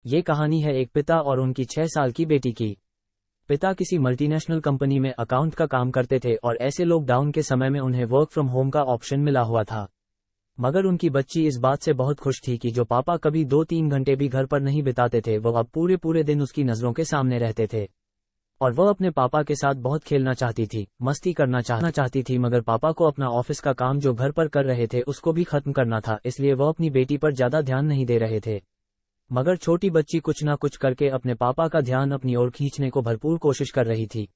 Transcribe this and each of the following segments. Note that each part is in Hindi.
ये कहानी है एक पिता और उनकी 6 साल की बेटी की। पिता किसी मल्टीनेशनल कंपनी में अकाउंट का काम करते थे और ऐसे लॉकडाउन के समय में उन्हें वर्क फ्रॉम होम का ऑप्शन मिला हुआ था। मगर उनकी बच्ची इस बात से बहुत खुश थी कि जो पापा कभी 2-3 घंटे भी घर पर नहीं बिताते थे वो अब पूरे पूरे दिन उसकी नज़रों के सामने रहते थे। और वह अपने पापा के साथ बहुत खेलना चाहती थी, मस्ती करना चाहती थी, मगर पापा को अपना ऑफिस का काम जो घर पर कर रहे थे उसको भी खत्म करना था, इसलिए वह अपनी बेटी पर ज्यादा ध्यान नहीं दे रहे थे। मगर छोटी बच्ची कुछ ना कुछ करके अपने पापा का ध्यान अपनी ओर खींचने को भरपूर कोशिश कर रही थी,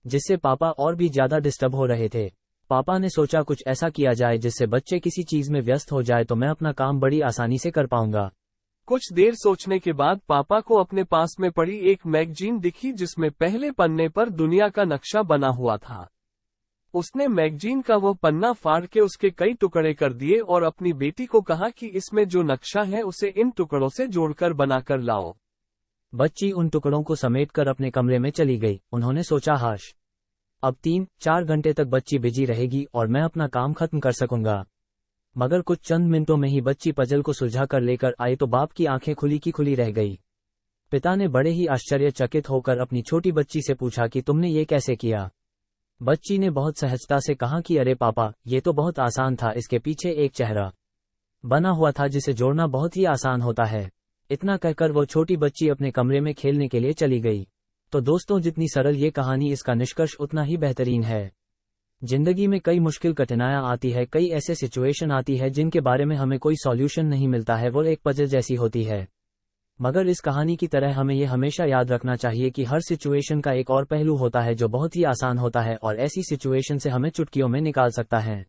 जिससे पापा और भी ज्यादा डिस्टर्ब हो रहे थे। पापा ने सोचा कुछ ऐसा किया जाए जिससे बच्चे किसी चीज में व्यस्त हो जाए तो मैं अपना काम बड़ी आसानी से कर पाऊंगा। कुछ देर सोचने के बाद पापा को अपने पास में पड़ी एक मैगजीन दिखी जिसमें पहले पन्ने पर दुनिया का नक्शा बना हुआ था। उसने मैगजीन का वह पन्ना फाड़ के उसके कई टुकड़े कर दिए और अपनी बेटी को कहा कि इसमें जो नक्शा है उसे इन टुकड़ों से जोड़कर बनाकर लाओ। बच्ची उन टुकड़ों को समेटकर अपने कमरे में चली गई। उन्होंने सोचा, हाश, अब 3-4 घंटे तक बच्ची बिजी रहेगी और मैं अपना काम खत्म कर सकूंगा। मगर कुछ चंद मिनटों में ही बच्ची पजल को सुलझा कर लेकर आई तो बाप की आंखें खुली की खुली रह गई। पिता ने बड़े ही आश्चर्यचकित होकर अपनी छोटी बच्ची से पूछा कि तुमने ये कैसे किया। बच्ची ने बहुत सहजता से कहा कि अरे पापा, ये तो बहुत आसान था, इसके पीछे एक चेहरा बना हुआ था जिसे जोड़ना बहुत ही आसान होता है। इतना कहकर वो छोटी बच्ची अपने कमरे में खेलने के लिए चली गई। तो दोस्तों, जितनी सरल ये कहानी, इसका निष्कर्ष उतना ही बेहतरीन है। जिंदगी में कई मुश्किल कठिनाइयां आती है, कई ऐसे सिचुएशन आती है जिनके बारे में हमें कोई सॉल्यूशन नहीं मिलता है, वो एक पजल जैसी होती है। मगर इस कहानी की तरह हमें ये हमेशा याद रखना चाहिए कि हर सिचुएशन का एक और पहलू होता है जो बहुत ही आसान होता है और ऐसी सिचुएशन से हमें चुटकियों में निकाल सकता है।